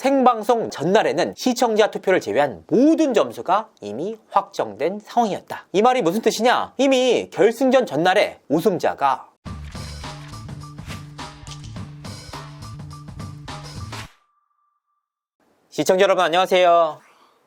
생방송 전날에는 시청자 투표를 제외한 모든 점수가 이미 확정된 상황이었다. 이 말이 무슨 뜻이냐? 이미 결승전 전날에 우승자가 시청자 여러분 안녕하세요.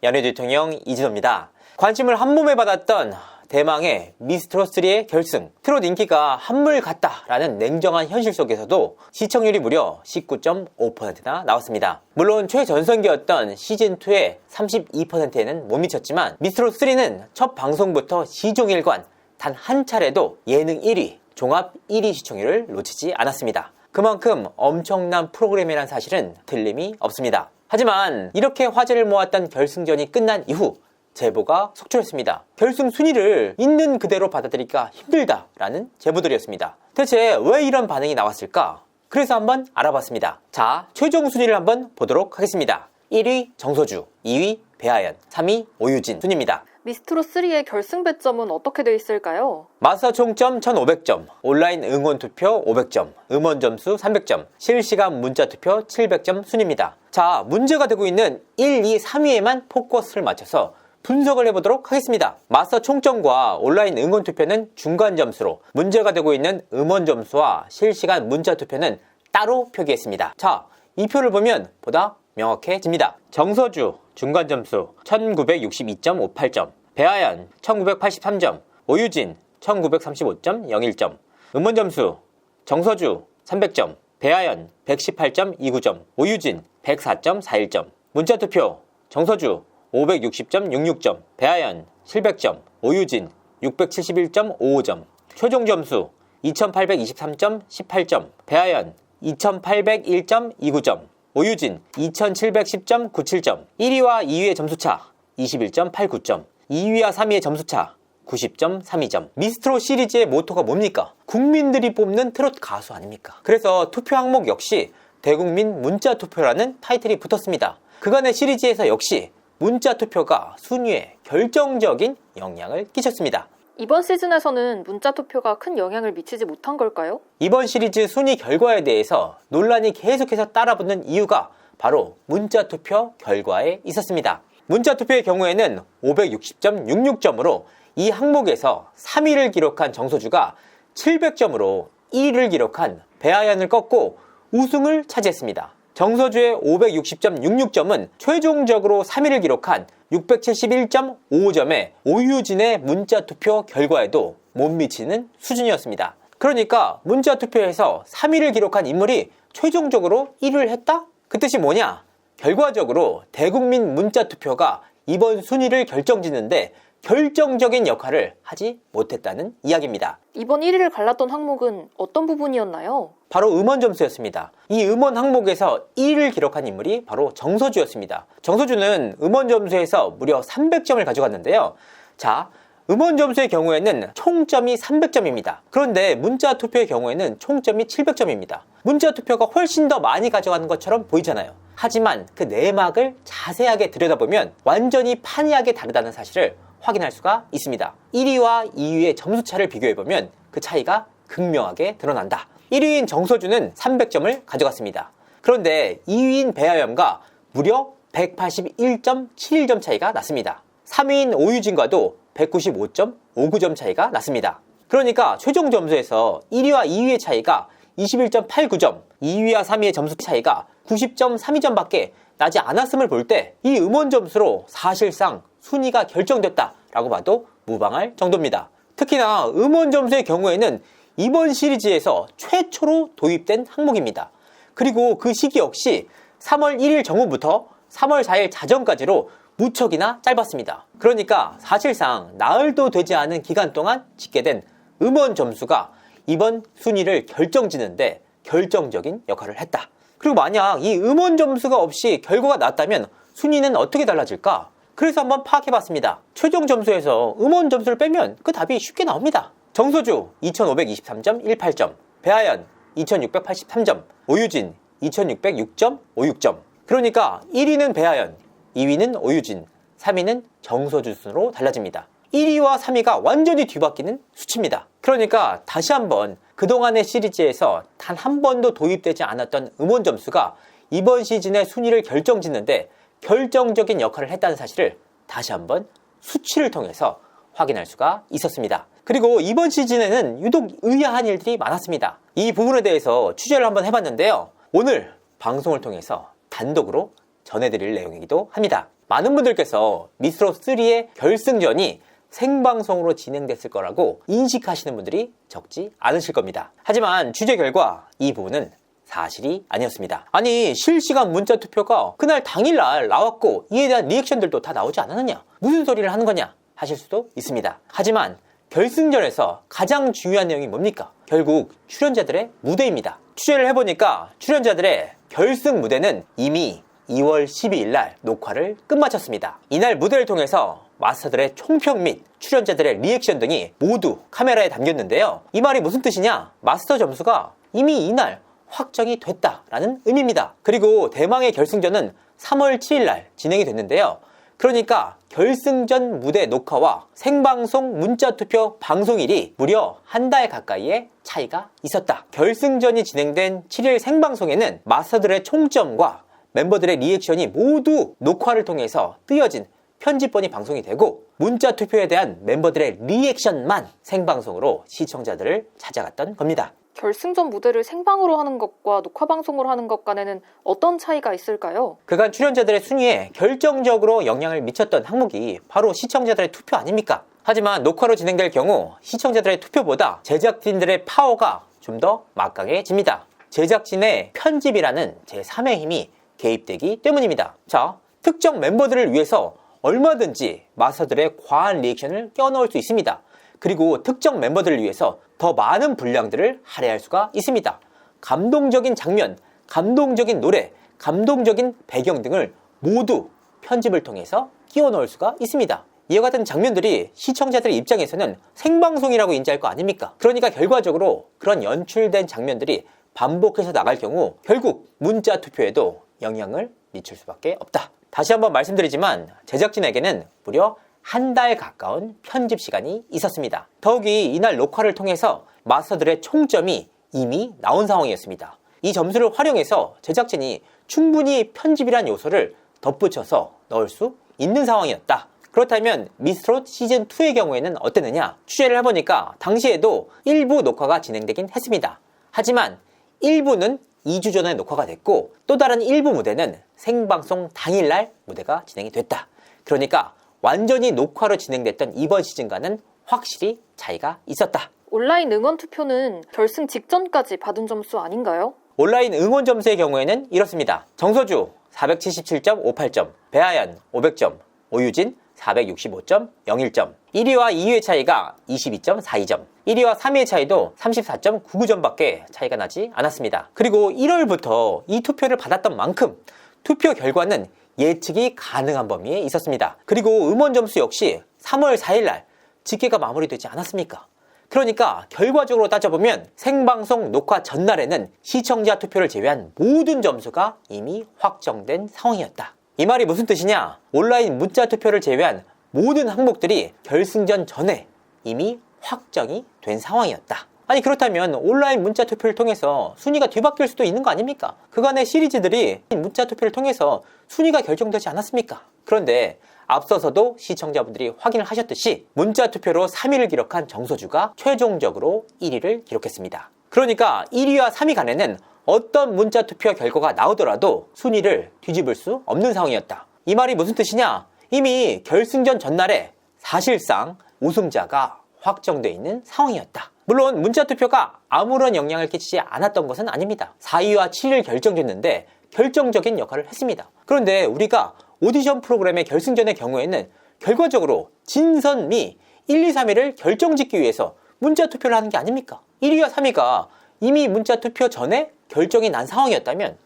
연예 대통령 이진호입니다. 관심을 한몸에 받았던 대망의 미스트롯3의 결승. 트롯 인기가 한물 같다라는 냉정한 현실 속에서도 시청률이 무려 19.5%나 나왔습니다. 물론 최전성기였던 시즌2의 32%에는 못 미쳤지만 미스트롯3는 첫 방송부터 시종일관 단 한 차례도 예능 1위, 종합 1위 시청률을 놓치지 않았습니다. 그만큼 엄청난 프로그램이라는 사실은 틀림이 없습니다. 하지만 이렇게 화제를 모았던 결승전이 끝난 이후 제보가 속출했습니다. 결승 순위를 있는 그대로 받아들이기가 힘들다라는 제보들이었습니다. 대체 왜 이런 반응이 나왔을까? 그래서 한번 알아봤습니다. 자, 최종 순위를 한번 보도록 하겠습니다. 1위 정서주, 2위 배아연, 3위 오유진 순입니다. 미스트롯3의 결승 배점은 어떻게 돼 있을까요? 마스터 총점 1500점, 온라인 응원 투표 500점, 음원 점수 300점, 실시간 문자 투표 700점 순입니다. 자, 문제가 되고 있는 1, 2, 3위에만 포커스를 맞춰서 분석을 해보도록 하겠습니다. 마스터 총점과 온라인 응원 투표는 중간 점수로, 문제가 되고 있는 음원 점수와 실시간 문자 투표는 따로 표기했습니다. 자, 이 표를 보면 보다 명확해집니다. 정서주 중간 점수 1962.58점, 배아연 1983점, 오유진 1935.01점, 음원 점수 정서주 300점, 배아연 118.29점, 오유진 104.41점, 문자 투표 정서주 560.66점, 배아연 700점, 오유진 671.55점, 최종 점수 2823.18점, 배아연 2801.29점, 오유진 2710.97점, 1위와 2위의 점수차 21.89점, 2위와 3위의 점수차 90.32점. 미스트롯 시리즈의 모토가 뭡니까? 국민들이 뽑는 트롯 가수 아닙니까? 그래서 투표 항목 역시 대국민 문자 투표라는 타이틀이 붙었습니다. 그간의 시리즈에서 역시 문자 투표가 순위에 결정적인 영향을 끼쳤습니다. 이번 시즌에서는 문자 투표가 큰 영향을 미치지 못한 걸까요? 이번 시리즈 순위 결과에 대해서 논란이 계속해서 따라붙는 이유가 바로 문자 투표 결과에 있었습니다. 문자 투표의 경우에는 560.66점으로 이 항목에서 3위를 기록한 정서주가 700점으로 1위를 기록한 배아연을 꺾고 우승을 차지했습니다. 정서주의 560.66점은 최종적으로 3위를 기록한 671.55점의 오유진의 문자투표 결과에도 못 미치는 수준이었습니다. 그러니까 문자투표에서 3위를 기록한 인물이 최종적으로 1위를 했다? 그 뜻이 뭐냐? 결과적으로 대국민 문자투표가 이번 순위를 결정짓는데 결정적인 역할을 하지 못했다는 이야기입니다. 이번 1위를 갈랐던 항목은 어떤 부분이었나요? 바로 음원 점수였습니다. 이 음원 항목에서 1위를 기록한 인물이 바로 정서주였습니다. 정서주는 음원 점수에서 무려 300점을 가져갔는데요. 자, 음원 점수의 경우에는 총점이 300점입니다. 그런데 문자 투표의 경우에는 총점이 700점입니다. 문자 투표가 훨씬 더 많이 가져가는 것처럼 보이잖아요. 하지만 그 내막을 자세하게 들여다보면 완전히 판이하게 다르다는 사실을 확인할 수가 있습니다. 1위와 2위의 점수차를 비교해보면 그 차이가 극명하게 드러난다. 1위인 정서주는 300점을 가져갔습니다. 그런데 2위인 배아연과 무려 181.71점 차이가 났습니다. 3위인 오유진과도 195.59점 차이가 났습니다. 그러니까 최종 점수에서 1위와 2위의 차이가 21.89점, 2위와 3위의 점수 차이가 90.32점밖에 나지 않았음을 볼 때 이 음원 점수로 사실상 순위가 결정됐다라고 봐도 무방할 정도입니다. 특히나 음원 점수의 경우에는 이번 시리즈에서 최초로 도입된 항목입니다. 그리고 그 시기 역시 3월 1일 정오부터 3월 4일 자정까지로 무척이나 짧았습니다. 그러니까 사실상 나흘도 되지 않은 기간 동안 집계된 음원 점수가 이번 순위를 결정짓는데 결정적인 역할을 했다. 그리고 만약 이 음원 점수가 없이 결과가 났다면 순위는 어떻게 달라질까? 그래서 한번 파악해봤습니다. 최종 점수에서 음원 점수를 빼면 그 답이 쉽게 나옵니다. 정서주 2523.18점, 배아연 2683점, 오유진 2606.56점. 그러니까 1위는 배아연, 2위는 오유진, 3위는 정서주 순으로 달라집니다. 1위와 3위가 완전히 뒤바뀌는 수치입니다. 그러니까 다시 한번 그동안의 시리즈에서 단 한 번도 도입되지 않았던 음원 점수가 이번 시즌의 순위를 결정짓는데 결정적인 역할을 했다는 사실을 다시 한번 수치를 통해서 확인할 수가 있었습니다. 그리고 이번 시즌에는 유독 의아한 일들이 많았습니다. 이 부분에 대해서 취재를 한번 해봤는데요. 오늘 방송을 통해서 단독으로 전해드릴 내용이기도 합니다. 많은 분들께서 미스트롯3의 결승전이 생방송으로 진행됐을 거라고 인식하시는 분들이 적지 않으실 겁니다. 하지만 취재 결과 이 부분은 사실이 아니었습니다. 아니, 실시간 문자 투표가 그날 당일날 나왔고 이에 대한 리액션들도 다 나오지 않았느냐? 무슨 소리를 하는 거냐? 하실 수도 있습니다. 하지만 결승전에서 가장 중요한 내용이 뭡니까? 결국 출연자들의 무대입니다. 취재를 해보니까 출연자들의 결승 무대는 이미 2월 12일 날 녹화를 끝마쳤습니다. 이날 무대를 통해서 마스터들의 총평 및 출연자들의 리액션 등이 모두 카메라에 담겼는데요. 이 말이 무슨 뜻이냐? 마스터 점수가 이미 이날 확정이 됐다라는 의미입니다. 그리고 대망의 결승전은 3월 7일 날 진행이 됐는데요. 그러니까 결승전 무대 녹화와 생방송 문자투표 방송일이 무려 한 달 가까이의 차이가 있었다. 결승전이 진행된 7일 생방송에는 마스터들의 총점과 멤버들의 리액션이 모두 녹화를 통해서 띄어진 편집본이 방송이 되고 문자투표에 대한 멤버들의 리액션만 생방송으로 시청자들을 찾아갔던 겁니다. 결승전 무대를 생방으로 하는 것과 녹화방송으로 하는 것 간에는 어떤 차이가 있을까요? 그간 출연자들의 순위에 결정적으로 영향을 미쳤던 항목이 바로 시청자들의 투표 아닙니까? 하지만 녹화로 진행될 경우 시청자들의 투표보다 제작진들의 파워가 좀 더 막강해집니다. 제작진의 편집이라는 제3의 힘이 개입되기 때문입니다. 자, 특정 멤버들을 위해서 얼마든지 마스터들의 과한 리액션을 껴넣을 수 있습니다. 그리고 특정 멤버들을 위해서 더 많은 분량들을 할애할 수가 있습니다. 감동적인 장면, 감동적인 노래, 감동적인 배경 등을 모두 편집을 통해서 끼워 넣을 수가 있습니다. 이와 같은 장면들이 시청자들의 입장에서는 생방송이라고 인지할 거 아닙니까? 그러니까 결과적으로 그런 연출된 장면들이 반복해서 나갈 경우 결국 문자 투표에도 영향을 미칠 수밖에 없다. 다시 한번 말씀드리지만 제작진에게는 무려 한 달 가까운 편집 시간이 있었습니다. 더욱이 이날 녹화를 통해서 마스터들의 총점이 이미 나온 상황이었습니다. 이 점수를 활용해서 제작진이 충분히 편집이란 요소를 덧붙여서 넣을 수 있는 상황이었다. 그렇다면 미스트롯 시즌2의 경우에는 어땠느냐? 취재를 해보니까 당시에도 일부 녹화가 진행되긴 했습니다. 하지만 일부는 2주 전에 녹화가 됐고 또 다른 일부 무대는 생방송 당일날 무대가 진행이 됐다. 그러니까 완전히 녹화로 진행됐던 이번 시즌과는 확실히 차이가 있었다. 온라인 응원 투표는 결승 직전까지 받은 점수 아닌가요? 온라인 응원 점수의 경우에는 이렇습니다. 정서주 477.58점, 배아연 500점, 오유진 465.01점, 1위와 2위의 차이가 22.42점, 1위와 3위의 차이도 34.99점밖에 차이가 나지 않았습니다. 그리고 1월부터 이 투표를 받았던 만큼 투표 결과는 예측이 가능한 범위에 있었습니다. 그리고 음원 점수 역시 3월 4일날 집계가 마무리되지 않았습니까? 그러니까 결과적으로 따져보면 생방송 녹화 전날에는 시청자 투표를 제외한 모든 점수가 이미 확정된 상황이었다. 이 말이 무슨 뜻이냐? 온라인 문자 투표를 제외한 모든 항목들이 결승전 전에 이미 확정이 된 상황이었다. 아니 그렇다면 온라인 문자 투표를 통해서 순위가 뒤바뀔 수도 있는 거 아닙니까? 그간의 시리즈들이 문자 투표를 통해서 순위가 결정되지 않았습니까? 그런데 앞서서도 시청자분들이 확인을 하셨듯이 문자 투표로 3위를 기록한 정서주가 최종적으로 1위를 기록했습니다. 그러니까 1위와 3위 간에는 어떤 문자 투표 결과가 나오더라도 순위를 뒤집을 수 없는 상황이었다. 이 말이 무슨 뜻이냐? 이미 결승전 전날에 사실상 우승자가 확정되어 있는 상황이었다. 물론 문자투표가 아무런 영향을 끼치지 않았던 것은 아닙니다. 4위와 7위를 결정짓는데 결정적인 역할을 했습니다. 그런데 우리가 오디션 프로그램의 결승전의 경우에는 결과적으로 진선미 1, 2, 3위를 결정짓기 위해서 문자투표를 하는 게 아닙니까? 1위와 3위가 이미 문자투표 전에 결정이 난 상황이었다면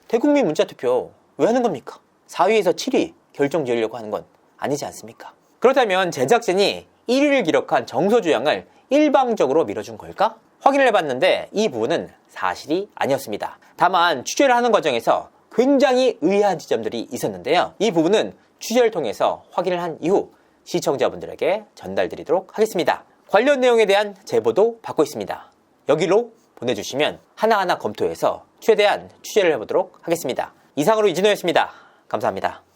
대국민 문자투표 왜 하는 겁니까? 4위에서 7위 결정 지으려고 하는 건 아니지 않습니까? 그렇다면 제작진이 1위를 기록한 정서주 양을 일방적으로 밀어준 걸까? 확인을 해봤는데 이 부분은 사실이 아니었습니다. 다만 취재를 하는 과정에서 굉장히 의아한 지점들이 있었는데요. 이 부분은 취재를 통해서 확인을 한 이후 시청자분들에게 전달드리도록 하겠습니다. 관련 내용에 대한 제보도 받고 있습니다. 여기로 보내주시면 하나하나 검토해서 최대한 취재를 해보도록 하겠습니다. 이상으로 이진호였습니다. 감사합니다.